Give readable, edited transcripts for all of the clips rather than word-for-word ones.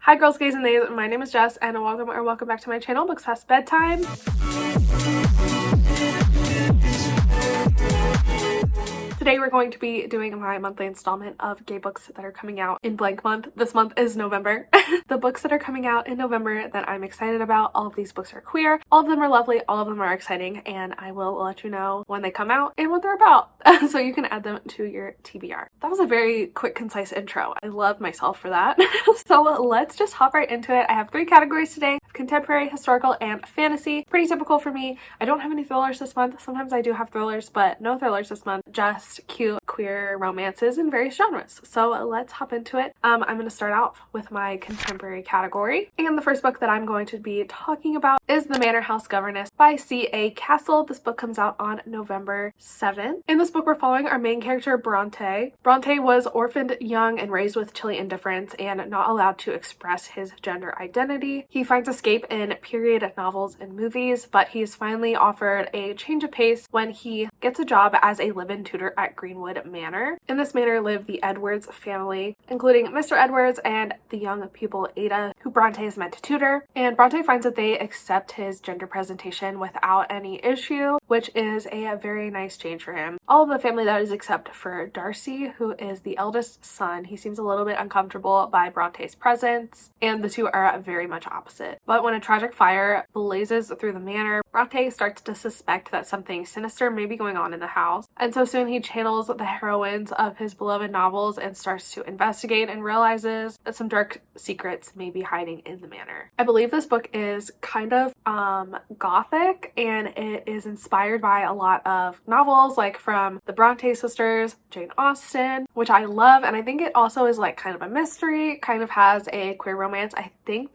Hi girls, gays, and theys. My name is Jess, and welcome back to my channel, Books Past Bedtime. Today we're going to be doing my monthly installment of gay books that are coming out in blank month. This month is November. The books that are coming out in November that I'm excited about, all of these books are queer, all of them are lovely, all of them are exciting, and I will let you know when they come out and what they're about so you can add them to your TBR. That was a very quick, concise intro. I love myself for that. So let's just hop right into it. I have 3 categories today: contemporary, historical, and fantasy. Pretty typical for me. I don't have any thrillers this month. Sometimes I do have thrillers, but no thrillers this month. Just cute queer romances in various genres. So let's hop into it. I'm going to start out with my contemporary category. And the first book that I'm going to be talking about is The Manor House Governess by C.A. Castle. This book comes out on November 7th. In this book, we're following our main character, Bronte. Bronte was orphaned young and raised with chilly indifference and not allowed to express his gender identity. He finds escape in period novels and movies, but he's finally offered a change of pace when he gets a job as a live-in tutor at Greenwood Manor. In this manor live the Edwards family, including Mr. Edwards and the young pupil Ada, who Bronte is meant to tutor. And Bronte finds that they accept his gender presentation without any issue, which is a very nice change for him. All of the family, that is, except for Darcy, who is the eldest son. He seems a little bit uncomfortable by Bronte's presence, and the two are very much opposite. But when a tragic fire blazes through the manor, Bronte starts to suspect that something sinister may be going on in the house, and so soon he channels the heroines of his beloved novels and starts to investigate and realizes that some dark secrets may be hiding in the manor. I believe this book is kind of gothic, and it is inspired by a lot of novels like from the Bronte sisters, Jane Austen, which I love, and I think it also is like kind of a mystery, kind of has a queer romance, I think,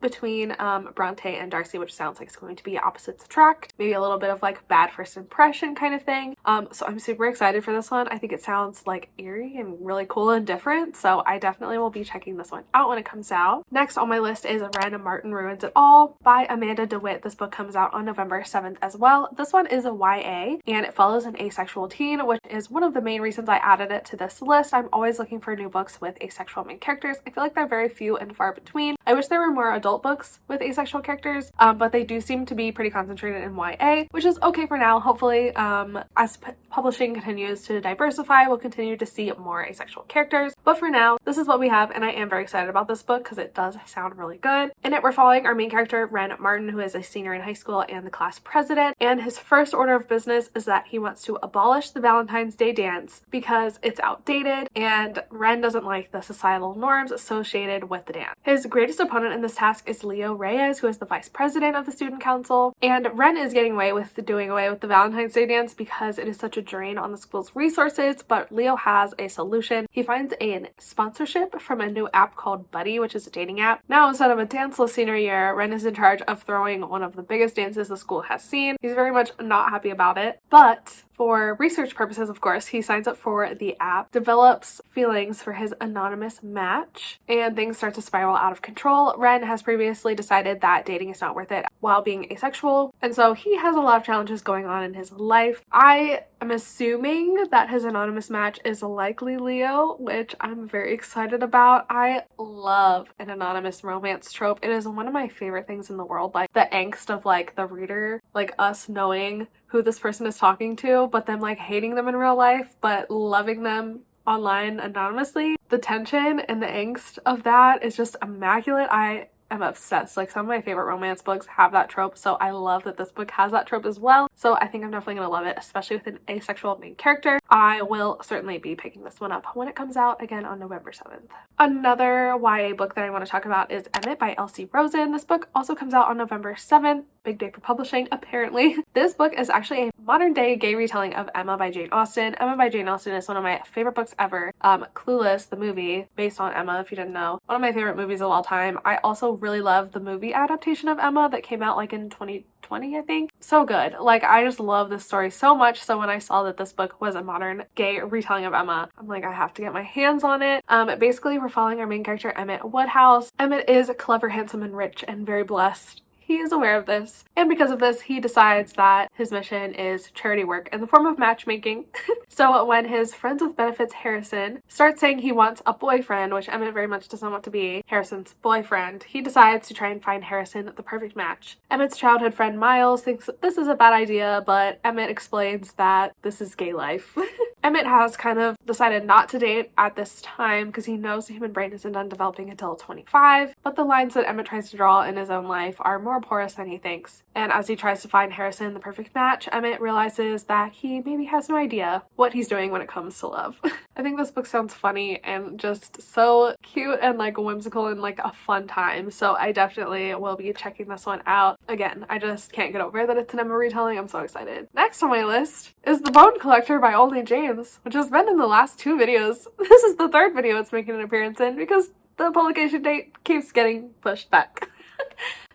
between Bronte and Darcy, which sounds like it's going to be opposites attract, maybe a little bit of like bad first impression kind of thing. So I'm super excited for this one. I think it sounds like eerie and really cool and different, so I definitely will be checking this one out when it comes out. Next on my list is Ren Martin Ruins It All by Amanda DeWitt. This book comes out on November 7th as well. This one is a YA, and it follows an asexual teen, which is one of the main reasons I added it to this list. I'm always looking for new books with asexual main characters. I feel like they're very few and far between. I wish there were more adult books with asexual characters, but they do seem to be pretty concentrated in YA, which is okay for now. Hopefully, as publishing continues to diversify, we'll continue to see more asexual characters. But for now, this is what we have, and I am very excited about this book because it does sound really good. In it, we're following our main character, Ren Martin, who is a senior in high school and the class president, and his first order of business is that he wants to abolish the Valentine's Day dance because it's outdated, and Ren doesn't like the societal norms associated with the dance. His greatest opponent in this task is Leo Reyes, who is the vice president of the student council, and Ren is getting away with doing away with the Valentine's Day dance because it is such a drain on the school's resources, but Leo has a solution. He finds a sponsorship from a new app called Buddy, which is a dating app. Now, instead of a danceless senior year, Ren is in charge of throwing one of the biggest dances the school has seen. He's very much not happy about it, but for research purposes, of course, he signs up for the app, develops feelings for his anonymous match, and things start to spiral out of control. Ren has previously decided that dating is not worth it while being asexual, and so he has a lot of challenges going on in his life. I am assuming that his anonymous match is likely Leo, which I'm very excited about. I love an anonymous romance trope. It is one of my favorite things in the world, like the angst of like the reader, like us knowing who this person is talking to, but them like hating them in real life, but loving them online anonymously. The tension and the angst of that is just immaculate. I am obsessed. Like, some of my favorite romance books have that trope, so I love that this book has that trope as well. So I think I'm definitely gonna love it, especially with an asexual main character. I will certainly be picking this one up when it comes out again on November 7th. Another YA book that I want to talk about is Emmett by Elsie Rosen. This book also comes out on November 7th. Big day for publishing, apparently. This book is actually a modern day gay retelling of Emma by Jane Austen. Emma by Jane Austen is one of my favorite books ever. Clueless, the movie based on Emma, if you didn't know, one of my favorite movies of all time. I also really love the movie adaptation of Emma that came out like in 2020, I think. So good. Like, I just love this story so much. So when I saw that this book was a modern gay retelling of Emma, I'm like, I have to get my hands on it. Basically, we're following our main character, Emmett Woodhouse. Emmett is clever, handsome, and rich, and very blessed. he is aware of this, and because of this, he decides that his mission is charity work in the form of matchmaking. So when his friends with benefits Harrison starts saying he wants a boyfriend, which Emmett very much does not want to be Harrison's boyfriend, he decides to try and find Harrison the perfect match. Emmett's childhood friend Miles thinks this is a bad idea, but Emmett explains that this is gay life. Emmett has kind of decided not to date at this time because he knows the human brain isn't done developing until 25, but the lines that Emmett tries to draw in his own life are more porous than he thinks. And as he tries to find Harrison the perfect match, Emmett realizes that he maybe has no idea what he's doing when it comes to love. I think this book sounds funny and just so cute and like whimsical and like a fun time, so I definitely will be checking this one out. Again, I just can't get over that it's an Emma retelling. I'm so excited. Next on my list is The Bone Collector by Only James, which has been in the last 2 videos. This is the 3rd video it's making an appearance in because the publication date keeps getting pushed back.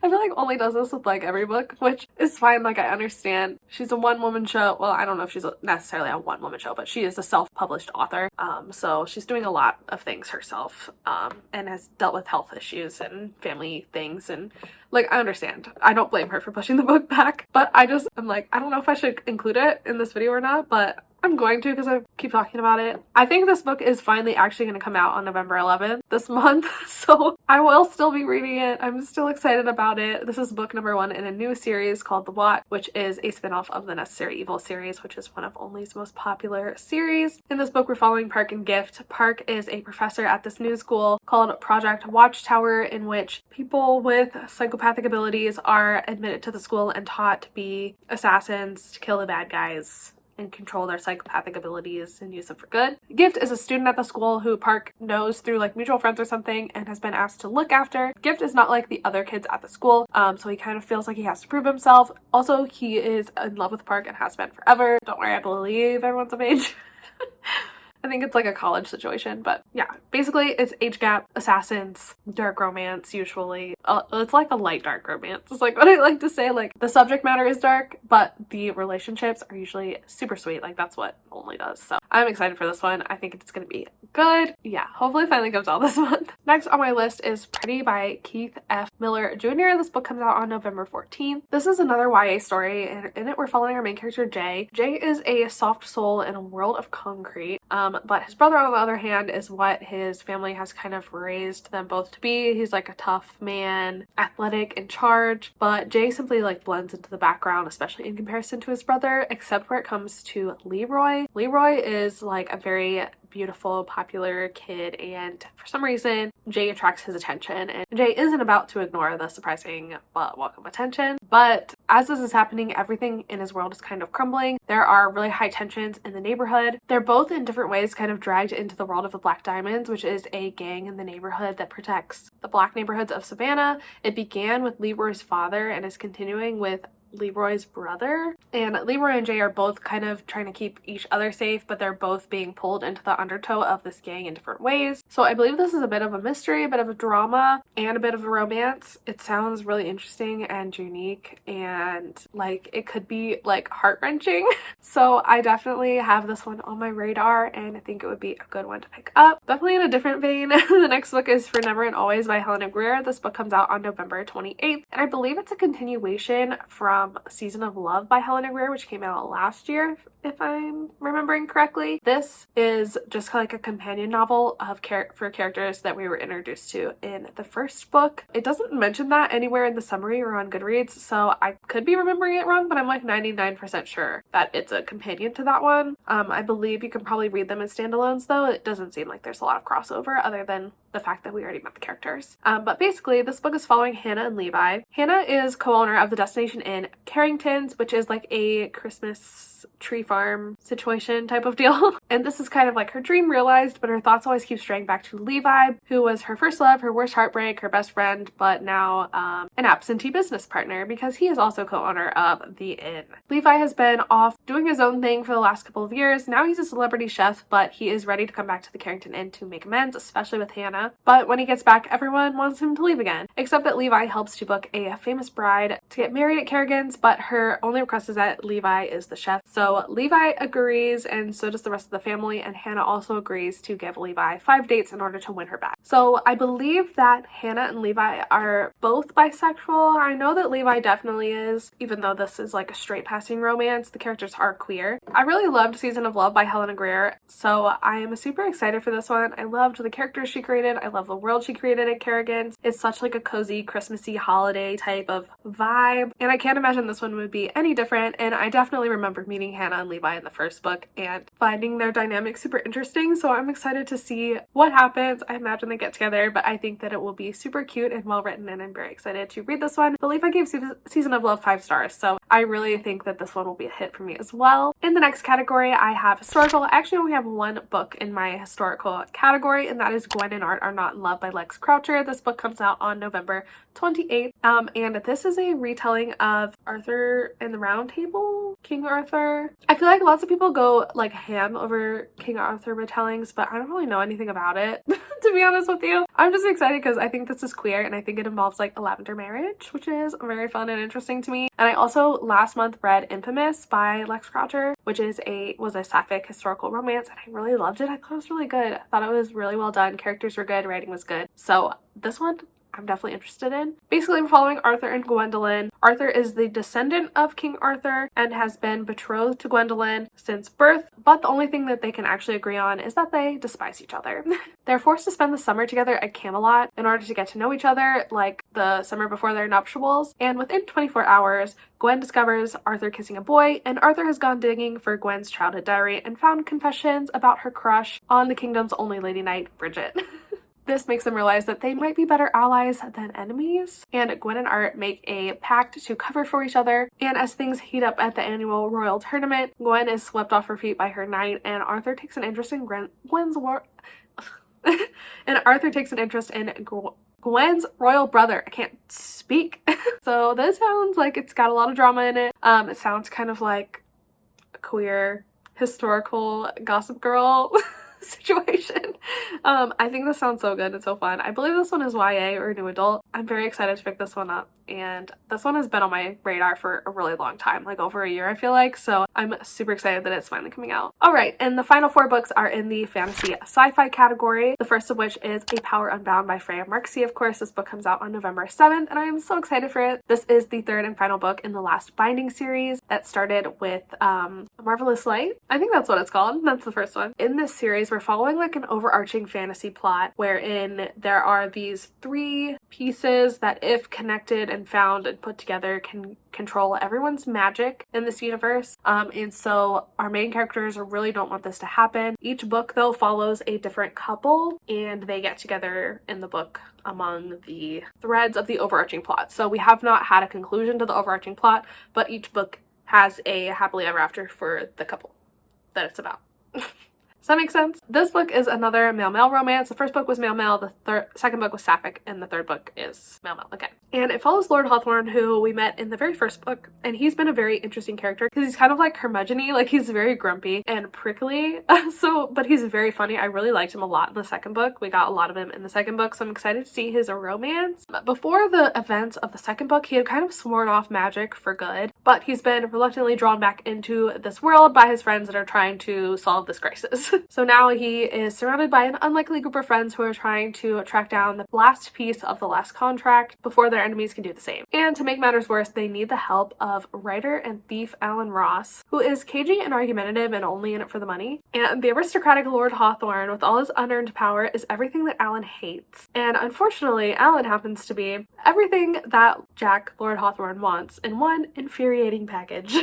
I feel like Only does this with like every book, which is fine. Like, I understand she's a one-woman show. Well, I don't know if she's necessarily a one-woman show, but she is a self-published author. So she's doing a lot of things herself, and has dealt with health issues and family things, and like, I understand. I don't blame her for pushing the book back, but I'm like, I don't know if I should include it in this video or not, but I'm going to because I keep talking about it. I think this book is finally actually going to come out on November 11th this month, so I will still be reading it. I'm still excited about it. This is book number 1 in a new series called The What, which is a spin-off of the Necessary Evil series, which is one of Only's most popular series. In this book, we're following Park and Gift. Park is a professor at this new school called Project Watchtower, in which people with psychopathic abilities are admitted to the school and taught to be assassins, to kill the bad guys, and control their psychopathic abilities and use them for good. Gift is a student at the school who Park knows through like mutual friends or something and has been asked to look after. Gift is not like the other kids at the school, so he kind of feels like he has to prove himself. Also, he is in love with Park and has been forever. Don't worry, I believe everyone's of age. I think it's like a college situation, but yeah, basically it's age gap, assassins, dark romance usually. It's like a light dark romance. It's like what I like to say, like the subject matter is dark, but the relationships are usually super sweet. Like that's what Only does. So I'm excited for this one. I think it's gonna be good. Yeah, hopefully it finally comes out this month. Next on my list is Pretty by Keith F. Miller Jr. This book comes out on November 14th. This is another YA story, and in it we're following our main character Jay. Jay is a soft soul in a world of concrete. But his brother, on the other hand, is what his family has kind of raised them both to be. He's like a tough man, athletic, in charge, but Jay simply like blends into the background, especially in comparison to his brother, except where it comes to Leroy. Leroy is like a very beautiful, popular kid, and for some reason Jay attracts his attention, and Jay isn't about to ignore the surprising but welcome attention. But as this is happening, everything in his world is kind of crumbling. There are really high tensions in the neighborhood. They're both in different ways kind of dragged into the world of the Black Diamonds, which is a gang in the neighborhood that protects the black neighborhoods of Savannah. It began with Leroy's father and is continuing with Leroy's brother, and Leroy and Jay are both kind of trying to keep each other safe, but they're both being pulled into the undertow of this gang in different ways. So I believe this is a bit of a mystery, a bit of a drama, and a bit of a romance. It sounds really interesting and unique, and like it could be like heart-wrenching. So I definitely have this one on my radar, and I think it would be a good one to pick up. Definitely in a different vein, the next book is For Never and Always by Helena Greer. This book comes out on November 28th, and I believe it's a continuation from Season of Love by Helena Greer, which came out last year, if I'm remembering correctly. This is just kind of like a companion novel of for characters that we were introduced to in the first book. It doesn't mention that anywhere in the summary or on Goodreads, so I could be remembering it wrong, but I'm like 99% sure that it's a companion to that one. I believe you can probably read them as standalones though. It doesn't seem like there's a lot of crossover other than the fact that we already met the characters. But basically this book is following Hannah and Levi. Hannah is co-owner of the Destination Inn Carrington's, which is like a Christmas tree farm situation type of deal. And this is kind of like her dream realized, but her thoughts always keep straying back to Levi, who was her first love, her worst heartbreak, her best friend, but now an absentee business partner because he is also co-owner of the inn. Levi has been off doing his own thing for the last couple of years. Now he's a celebrity chef, but he is ready to come back to the Carrington Inn to make amends, especially with Hannah. Hannah. But when he gets back, everyone wants him to leave again, except that Levi helps to book a famous bride to get married at Kerrigan's, but her only request is that Levi is the chef. So Levi agrees, and so does the rest of the family, and Hannah also agrees to give Levi 5 dates in order to win her back. So I believe that Hannah and Levi are both bisexual. I know that Levi definitely is, even though this is like a straight passing romance. The characters are queer. I really loved Season of Love by Helena Greer, so I am super excited for this one. I loved the characters she created. I love the world she created at Kerrigan's. It's such like a cozy Christmassy holiday type of vibe, and I can't imagine this one would be any different. And I definitely remember meeting Hannah and Levi in the first book and finding their dynamic super interesting, so I'm excited to see what happens. I imagine they get together, but I think that it will be super cute and well written, and I'm very excited to read this one. I believe I gave Season of Love 5 stars, so I really think that this one will be a hit for me as well. In the next category, I have historical. I actually only have one book in my historical category, and that is Gwen and Art Are Not in Love by Lex Croucher. This book comes out on November 28th, and this is a retelling of Arthur and the Round Table, King Arthur. I feel like lots of people go like ham over King Arthur retellings, but I don't really know anything about it, to be honest with you. I'm just excited because I think this is queer, and I think it involves like a lavender marriage, which is very fun and interesting to me. And I also last month read Infamous by Lex Croucher, which was a sapphic historical romance, and I really loved it. I thought it was really good. I thought it was really well done. Characters were good, writing was good. So this one I'm definitely interested in. Basically, we're following Arthur and Gwendolyn. Arthur is the descendant of King Arthur and has been betrothed to Gwendolyn since birth, but the only thing that they can actually agree on is that they despise each other. They're forced to spend the summer together at Camelot in order to get to know each other, like the summer before their nuptials, and within 24 hours, Gwen discovers Arthur kissing a boy, and Arthur has gone digging for Gwen's childhood diary and found confessions about her crush on the kingdom's only lady knight, Bridget. This makes them realize that they might be better allies than enemies, and Gwen and Art make a pact to cover for each other. And as things heat up at the annual royal tournament, Gwen is swept off her feet by her knight, and Arthur takes an interest in Gwen's royal brother. I can't speak. So this sounds like it's got a lot of drama in it. It sounds kind of like a queer historical Gossip Girl situation. I think this sounds so good and so fun. I believe this one is YA or new adult. I'm very excited to pick this one up, and this one has been on my radar for a really long time, like over a year I feel like, so I'm super excited that it's finally coming out. Alright, and the final 4 books are in the fantasy sci-fi category, the first of which is A Power Unbound by Freya Marksey. Of course, this book comes out on November 7th, and I am so excited for it. This is the 3rd and final book in the Last Binding series that started with Marvelous Light. I think that's what it's called. That's the first one. In this series, we're following like an overarching fantasy plot wherein there are these 3 pieces that, if connected and found and put together, can control everyone's magic in this universe. And so our main characters really don't want this to happen. Each book though follows a different couple, and they get together in the book among the threads of the overarching plot. So we have not had a conclusion to the overarching plot, but each book has a happily ever after for the couple that it's about. Does that make sense? This book is another male-male romance. The first book was male-male, the second book was sapphic, and the third book is male-male again. And it follows Lord Hawthorne, who we met in the very first book, and he's been a very interesting character because he's kind of like curmudgeon-y, like he's very grumpy and prickly, but he's very funny. I really liked him a lot in the second book. We got a lot of him in the second book, so I'm excited to see his romance. But before the events of the second book, he had kind of sworn off magic for good, but he's been reluctantly drawn back into this world by his friends that are trying to solve this crisis. So now he is surrounded by an unlikely group of friends who are trying to track down the last piece of the last contract before their enemies can do the same. And to make matters worse, they need the help of writer and thief Alan Ross, who is cagey and argumentative and only in it for the money. And the aristocratic Lord Hawthorne, with all his unearned power, is everything that Alan hates. And unfortunately, Alan happens to be everything that Jack, Lord Hawthorne, wants in one infuriating package.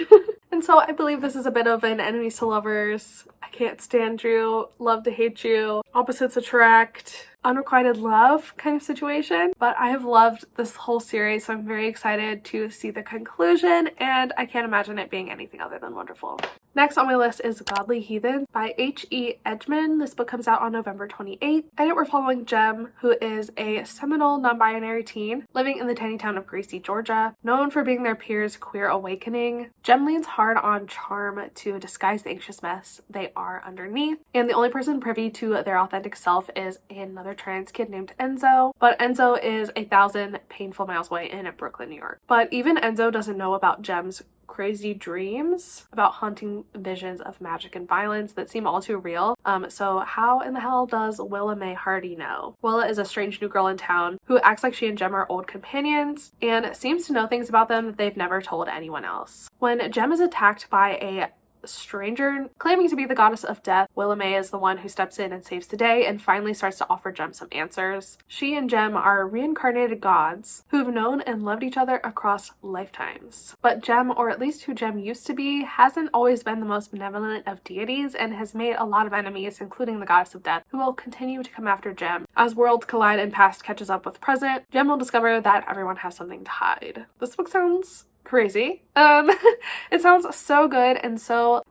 And so I believe this is a bit of an enemies to lovers, I can't stand you, love to hate you, opposites attract, unrequited love kind of situation. But I have loved this whole series, so I'm very excited to see the conclusion, and I can't imagine it being anything other than wonderful. Next on my list is Godly Heathen by H.E. Edgman. This book comes out on November 28th. And we're following Jem, who is a Seminole non-binary teen living in the tiny town of Gracie, Georgia. Known for being their peers' queer awakening, Jem leans hard on charm to disguise the anxious mess they are underneath. And the only person privy to their authentic self is another trans kid named Enzo. But Enzo is 1,000 painful miles away in Brooklyn, New York. But even Enzo doesn't know about Jem's crazy dreams about haunting visions of magic and violence that seem all too real. So how in the hell does Willa May Hardy know? Willa is a strange new girl in town who acts like she and Jem are old companions and seems to know things about them that they've never told anyone else. When Jem is attacked by a stranger claiming to be the goddess of death, Willa May is the one who steps in and saves the day and finally starts to offer Jem some answers. She and Jem are reincarnated gods who've known and loved each other across lifetimes. But Jem, or at least who Jem used to be, hasn't always been the most benevolent of deities and has made a lot of enemies, including the goddess of death, who will continue to come after Jem. As worlds collide and past catches up with present, Jem will discover that everyone has something to hide. This book sounds crazy. It sounds so good and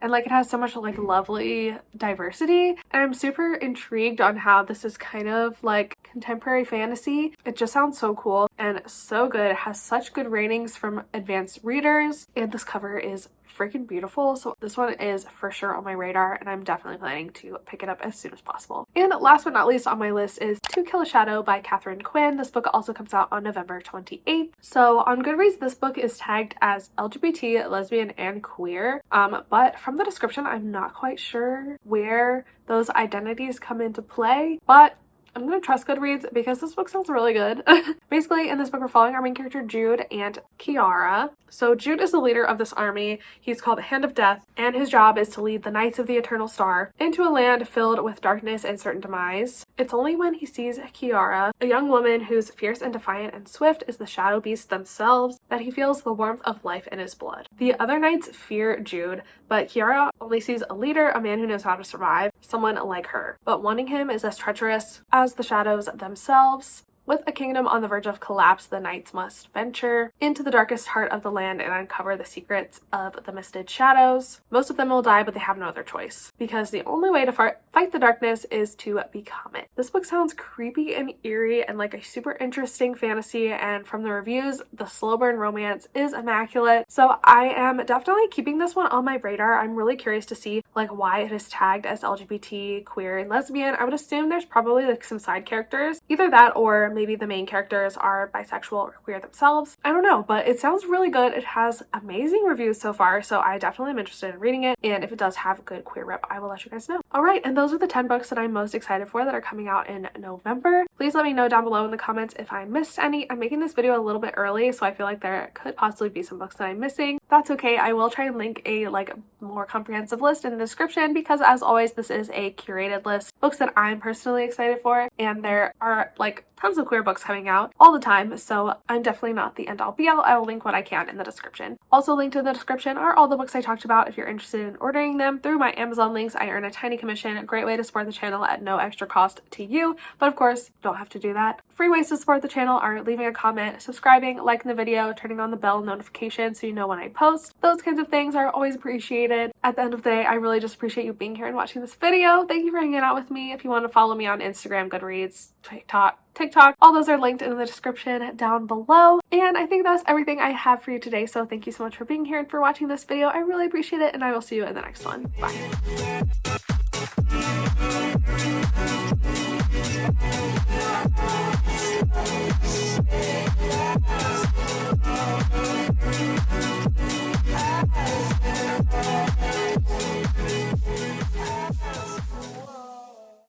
like it has so much like lovely diversity, and I'm super intrigued on how this is kind of like contemporary fantasy. It just sounds so cool and so good. It has such good ratings from advanced readers, and this cover is freaking beautiful. So this one is for sure on my radar, and I'm definitely planning to pick it up as soon as possible. And last but not least on my list is To Kill a Shadow by Catherine Quinn. This book also comes out on November 28th. So on Goodreads, this book is tagged as LGBT, lesbian, and queer. But from the description, I'm not quite sure where those identities come into play, but I'm gonna trust Goodreads because this book sounds really good. Basically, in this book, we're following our main character Jude and Kiara. So Jude is the leader of this army. He's called the Hand of Death, and his job is to lead the Knights of the Eternal Star into a land filled with darkness and certain demise. It's only when he sees Kiara, a young woman who's fierce and defiant and swift as the shadow beasts themselves, that he feels the warmth of life in his blood. The other knights fear Jude, but Kiara only sees a leader, a man who knows how to survive, someone like her. But wanting him is as treacherous as the shadows themselves. With a kingdom on the verge of collapse, the knights must venture into the darkest heart of the land and uncover the secrets of the misted shadows. Most of them will die, but they have no other choice, because the only way to fight the darkness is to become it. This book sounds creepy and eerie and like a super interesting fantasy, and from the reviews, the slow burn romance is immaculate. So I am definitely keeping this one on my radar. I'm really curious to see like why it is tagged as LGBT, queer, and lesbian. I would assume there's probably like some side characters, either that or maybe the main characters are bisexual or queer themselves. I don't know, but it sounds really good. It has amazing reviews so far, so I definitely am interested in reading it, and if it does have good queer rep, I will let you guys know. Alright, and those are the 10 books that I'm most excited for that are coming out in November. Please let me know down below in the comments if I missed any. I'm making this video a little bit early, so I feel like there could possibly be some books that I'm missing. That's okay. I will try and link a like more comprehensive list in the description, because as always, this is a curated list, books that I'm personally excited for, and there are like tons of queer books coming out all the time, so I'm definitely not the end all be all. I will link what I can in the description. Also linked in the description are all the books I talked about. If you're interested in ordering them through my Amazon links, I earn a tiny commission. A great way to support the channel at no extra cost to you, but of course, don't have to do that. Free ways to support the channel are leaving a comment, subscribing, liking the video, turning on the bell notification so you know when I post. Those kinds of things are always appreciated. At the end of the day, I really just appreciate you being here and watching this video. Thank you for hanging out with me. If you want to follow me on Instagram, Goodreads, TikTok, all those are linked in the description down below. And I think that's everything I have for you today, so thank you so much for being here and for watching this video. I really appreciate it, and I will see you in the next one. Bye.